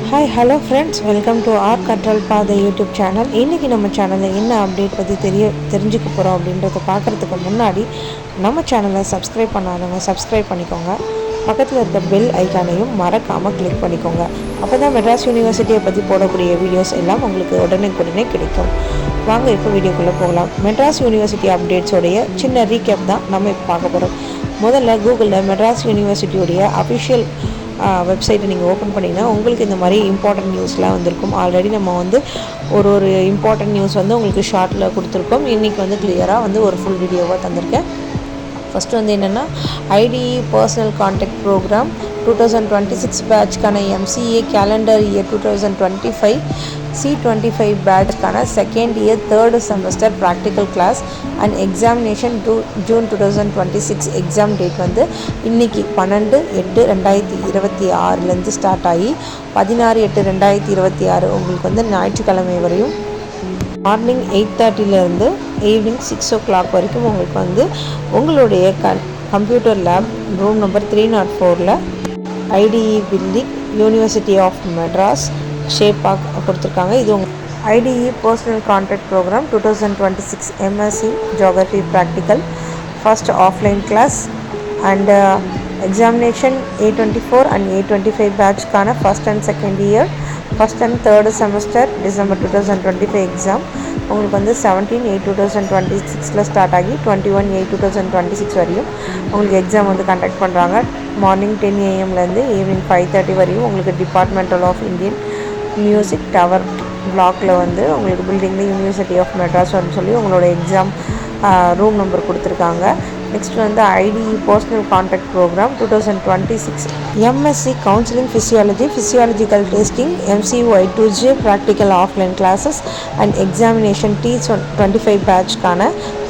Hi hello friends, welcome to our கற்றல் பாதை YouTube channel. இன்றைக்கி நம்ம சேனலில் என்ன அப்டேட் பற்றி தெரிஞ்சுக்க போகிறோம் அப்படின்றத பார்க்குறதுக்கு முன்னாடி நம்ம சேனலை சப்ஸ்கிரைப் பண்ணாதவங்க சப்ஸ்கிரைப் பண்ணிக்கோங்க. பக்கத்தில் இருக்க பெல் ஐக்கானையும் மறக்காமல் கிளிக் பண்ணிக்கோங்க. அப்போ தான் மெட்ராஸ் யூனிவர்சிட்டியை பற்றி போடக்கூடிய வீடியோஸ் எல்லாம் உங்களுக்கு உடனே கிடைக்கும். வாங்க இப்போ வீடியோக்குள்ளே போகலாம். மெட்ராஸ் யூனிவர்சிட்டி அப்டேட்ஸோடைய சின்ன ரீகேப் தான் நம்ம இப்போ பார்க்க போகிறோம். முதல்ல கூகுளில் மெட்ராஸ் யூனிவர்சிட்டியோடைய அஃபிஷியல் வெப்சைட்டை நீங்கள் ஓப்பன் பண்ணிங்கன்னா உங்களுக்கு இந்த மாதிரி இம்பார்ட்டன்ட் நியூஸ்லாம் வந்திருக்கும். ஆல்ரெடி நம்ம வந்து ஒரு இம்பார்ட்டன்ட் நியூஸ் வந்து உங்களுக்கு ஷார்ட்டில் கொடுத்துருக்கோம். இன்றைக்கி வந்து கிளியராக ஒரு ஃபுல் வீடியோவாக தந்திருக்கேன். ஃபஸ்ட்டு வந்து என்னென்னா, ஐடிஇ பர்சனல் கான்டாக்ட் ப்ரோக்ராம் 2026 பேட்ச்க்கான MCA கேலண்டர் இயர் 2025 C25 பேட்ச்க்கான second year third semester practical class and examination June 2026 exam date வந்து இன்றைக்கி 12/8/2026 ஸ்டார்ட் ஆகி 16/8/2026 உங்களுக்கு வந்து ஞாயிற்றுக்கிழமை வரையும் மார்னிங் 8:30 ஈவினிங் 6 வரைக்கும் உங்களுக்கு வந்து உங்களுடைய computer lab room number 304 IDE building university of Madras ஷேப்பாக கொடுத்துருக்காங்க. இது IDE personal contact program 2026 MSc geography practical first offline class and examination A24 and A25 பேட்ச்க்கான first and second year first and third semester December 2025 exam உங்களுக்கு வந்து 17/8/2026 start ஆகி 21/8/2026 வரையும் உங்களுக்கு exam வந்து கண்டக்ட் பண்ணுறாங்க. மார்னிங் 10 AM ஈவினிங் 5:30 வரையும் உங்களுக்கு departmental of Indian music tower பிளாக்ல வந்து உங்களுக்கு பில்டிங்கில் யூனிவர்சிட்டி ஆஃப் மெட்ராஸ்னு சொல்லி உங்களோட எக்ஸாம் ரூம் நம்பர் கொடுத்துருக்காங்க. நெக்ஸ்ட் வந்து IDE personal contact program 2026 MSc counselling physiological testing MCY2J practical offline classes and examination T25 பேட்ச்க்கான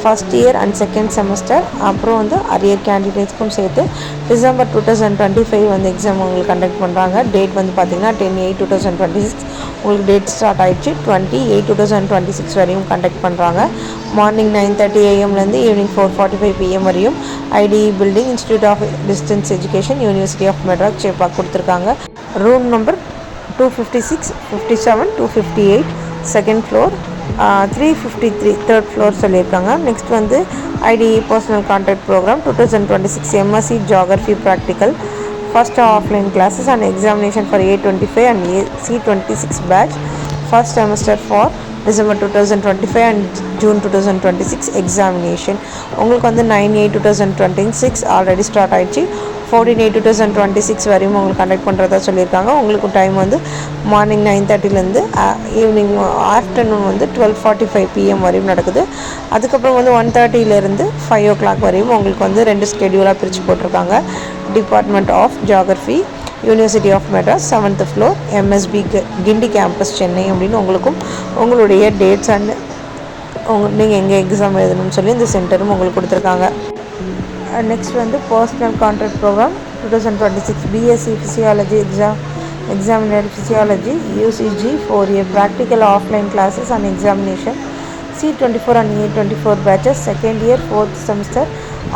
first year and second semester அப்புறம் வந்து அரியர் கேண்டிடேட்ஸ்க்கும் சேர்த்து டிசம்பர் 2025 வந்து எக்ஸாம் உங்களுக்கு கண்டக்ட் பண்ணுறாங்க. டேட் வந்து பார்த்திங்கன்னா 10/8/2026 உங்களுக்கு டேட் ஸ்டார்ட் ஆகிடுச்சு. 20/8/2026 வரையும் கண்டக்ட் பண்ணுறாங்க. மார்னிங் 9:30 AM ஈவினிங் 4:45 PM வரையும் IDE building institute of distance education university of Madras சேப்பாக கொடுத்துருக்காங்க. Room number 256, 57, 258 second floor, 353 third floor சொல்லியிருக்காங்க. நெக்ஸ்ட் வந்து IDE personal contact program 2026 MSc geography practical first offline classes and examination for A25 and C26 batch first semester for December 2025 and June 2026 examination உங்களுக்கு வந்து 9/8/2026 already start ஆகிடுச்சு. 14/8/2026 வரையும் உங்களுக்கு conduct பண்ணுறதா சொல்லியிருக்காங்க. உங்களுக்கு டைம் வந்து மார்னிங் 9:30 ஈவினிங் ஆஃப்டர்நூன் வந்து 12:45 PM வரையும் நடக்குது. அதுக்கப்புறம் வந்து 1:30 5 வரையும் உங்களுக்கு வந்து 2 ஸ்கெடியூலாக பிரித்து போட்டிருக்காங்க. Department of geography university of Madras 7th floor MSB Guindy campus Chennai அப்படின்னு உங்களுடைய டேட்ஸ் அண்ட் நீங்கள் எங்கே எக்ஸாம் எழுதணும்னு சொல்லி இந்த சென்டரும் உங்களுக்கு கொடுத்துருக்காங்க. நெக்ஸ்ட் வந்து personal contract program 2026 BSc physiology examiner physiology UCG 4 year practical offline classes and examination C24 and A24 batches second year fourth semester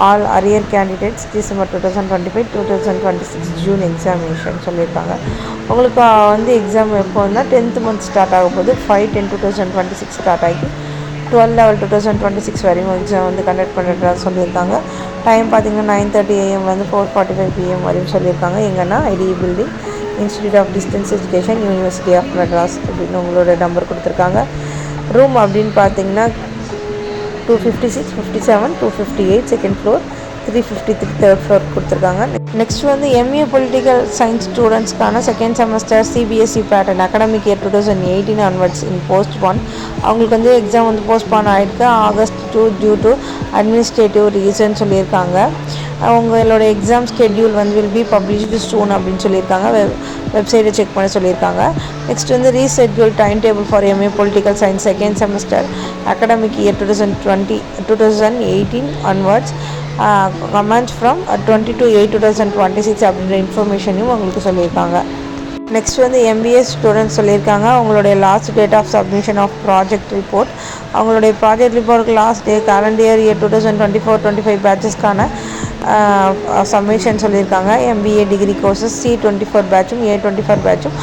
all arrear candidates December 2025-2026 June examination சொல்லியிருக்காங்க. உங்களுக்கு வந்து எக்ஸாம் எப்போன்னா 10th மந்த் ஸ்டார்ட் ஆக போது 5/10/2026 start ஆகி 12/11/2026 வரையும் exam வந்து conduct பண்ணுறதா சொல்லியிருக்காங்க. டைம் பார்த்திங்கன்னா 9:30 AM 4:45 PM வரையும் சொல்லியிருக்காங்க. எங்கன்னா IDE building institute of distance education university of Madras அப்படின்னு உங்களோட நம்பர் கொடுத்துருக்காங்க. ரூம் அப்படின்னு பார்த்தீங்கன்னா 256, 57, 258 செகண்ட் ஃப்ளோர், 353 தேர்ட் ஃப்ளோர் கொடுத்துருக்காங்க. நெக்ஸ்ட் வந்து MA பொலிட்டிக்கல் சயின்ஸ் ஸ்டூடெண்ட்ஸ்க்கான second semester CBSE pattern academic year 2018 onwards in postpone அவங்களுக்கு வந்து எக்ஸாம் வந்து போஸ்ட்பான் ஆகிருக்கு August 2 due to administrative reason சொல்லியிருக்காங்க. அவங்களோட எக்ஸாம் ஸ்கெட்யூல் வந்து வில் பி பப்ளிஷ்டு சூன் அப்படின்னு சொல்லியிருக்காங்க. வெப்சைட்டை செக் பண்ண சொல்லியிருக்காங்க. நெக்ஸ்ட் வந்து reschedule time table for MA political science second semester academic year 2018 onwards comments from 22/8/2026 அப்படின்ற இன்ஃபர்மேஷனையும் உங்களுக்கு சொல்லியிருக்காங்க. நெக்ஸ்ட் வந்து MBA ஸ்டூடெண்ட்ஸ் சொல்லியிருக்காங்க. அவங்களுடைய last date of submission of project report அவங்களுடைய ப்ராஜெக்ட் ரிப்போர்ட்டுக்கு லாஸ்ட் டே கேலண்டர் இயர் 2024-25 பேட்சஸ்க்கான சப்மிஷன் சொல்லியிருக்காங்க. MBA டிகிரி கோர்சஸ் C24 பேட்சும் A24 பேட்சும்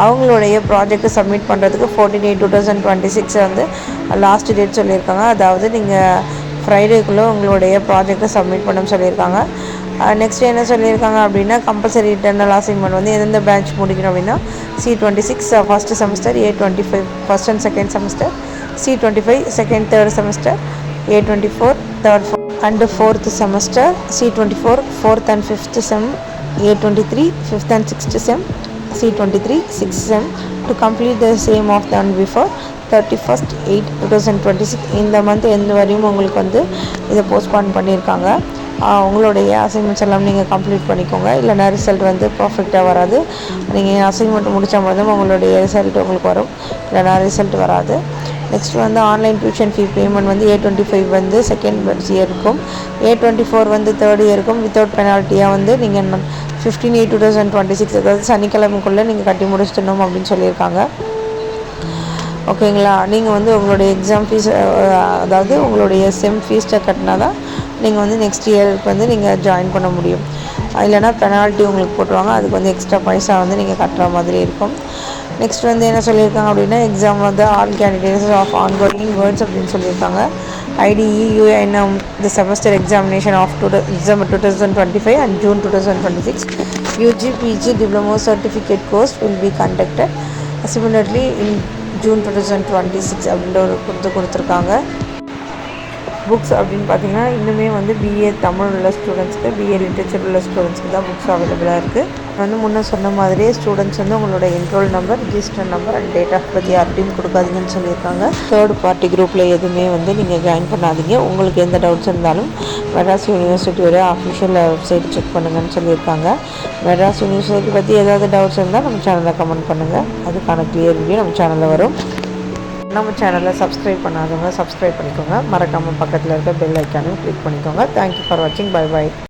அவங்களுடைய ப்ராஜெக்ட்டை சப்மிட் பண்ணுறதுக்கு 14/8/2026 வந்து லாஸ்ட் டேட் சொல்லியிருக்காங்க. அதாவது நீங்கள் ஃப்ரைடேக்குள்ளே உங்களுடைய ப்ராஜெக்ட்டை சப்மிட் பண்ண சொல்லியிருக்காங்க. நெக்ஸ்ட் என்ன சொல்லியிருக்காங்க அப்படின்னா, கம்பல்சரி இன்டர்னல் அசைன்மெண்ட் வந்து எந்தெந்த பேட்ச் முடிக்கணும் அப்படின்னா C26 first semester, A25 first and second semester, C25 second third semester, A24 third and fourth semester, C24 fourth and fifth sem, A23 fifth and sixth sem, C23 sixth sem. To complete the same of then before 31/8/2026 இந்த month எந்த வரையும் உங்களுக்கு வந்து இதை postpone பண்ணியிருக்காங்க. உங்களுடைய assignments எல்லாம் நீங்கள் கம்ப்ளீட் பண்ணிக்கோங்க. இல்லைனா ரிசல்ட் வந்து பர்ஃபெக்டாக வராது. நீங்கள் அசைன்மெண்ட் முடித்தா மட்டும் உங்களுடைய ரிசல்ட் உங்களுக்கு வரும், இல்லைனா ரிசல்ட் வராது. நெக்ஸ்ட் வந்து ஆன்லைன் டியூஷன் ஃபீ பேமெண்ட் வந்து A25 வந்து செகண்ட் இயருக்கும், A24 வந்து தேர்ட் இயருக்கும் வித்தவுட் பெனால்ட்டியாக வந்து நீங்கள் 15/8/2026 அதாவது சனிக்கிழமைக்குள்ளே நீங்கள் கட்டி முடிச்சிடணும் அப்படின்னு சொல்லியிருக்காங்க. ஓகேங்களா? நீங்கள் வந்து உங்களுடைய எக்ஸாம் ஃபீஸ் அதாவது உங்களுடைய செம் ஃபீஸ்ட்டை கட்டினா தான் நீங்கள் வந்து நெக்ஸ்ட் இயருக்கு வந்து நீங்கள் ஜாயின் பண்ண முடியும். இல்லைனா பெனால்ட்டி உங்களுக்கு போட்டுருவாங்க. அதுக்கு வந்து எக்ஸ்ட்ரா பைசா வந்து நீங்கள் கட்டுற மாதிரி இருக்கும். நெக்ஸ்ட் வந்து என்ன சொல்லியிருக்காங்க அப்படின்னா, எக்ஸாம் வந்து all candidates of ongoing words அப்படின்னு சொல்லியிருக்காங்க. IDE UINM the semester examination of December 2025 and June 2026 UG PG diploma certificate course will be conducted similarly in June 2026 அப்படின்ற ஒரு கொடுத்துருக்காங்க. புக்ஸ் அப்படின்னு பார்த்தீங்கன்னா இன்னுமே வந்து BA தமிழ் உள்ள ஸ்டூடெண்ட்ஸ்க்கு, BA லிட்ரேச்சர் உள்ள ஸ்டூடெண்ட்ஸ்க்கு தான் புக்ஸ் அவைலபிளாக இருக்குது. வந்து முன்னே சொன்ன மாதிரியே ஸ்டூடெண்ட்ஸ் வந்து உங்களோட enrol number, register number and date of birth யார்ட்டையும் கொடுக்காதீங்கன்னு சொல்லியிருக்காங்க. தேர்ட் பார்ட்டி குரூப்பில் எதுவுமே வந்து நீங்கள் ஜாயின் பண்ணாதீங்க. உங்களுக்கு எந்த டவுட்ஸ் இருந்தாலும் மெட்ராஸ் யூனிவர்சிட்டியோட அஃபிஷியல் வெப்சைட் செக் பண்ணுங்கன்னு சொல்லியிருக்காங்க. மெட்ராஸ் யூனிவர்சிட்டி பற்றி ஏதாவது டவுட்ஸ் இருந்தால் நம்ம சேனலில் கமெண்ட் பண்ணுங்கள். அதுக்கான கிளியர் வீடியோ நம்ம சேனலில் வரும். நம்ம சேனலை சப்ஸ்கிரைப் பண்ணாதவங்க சப்ஸ்கிரைப் பண்ணிக்கோங்க. மறக்காமல் பக்கத்தில் இருக்க பெல் ஐக்கானையும் கிளிக் பண்ணிக்கோங்க. தேங்க்யூ ஃபார் வாட்சிங். Bye bye.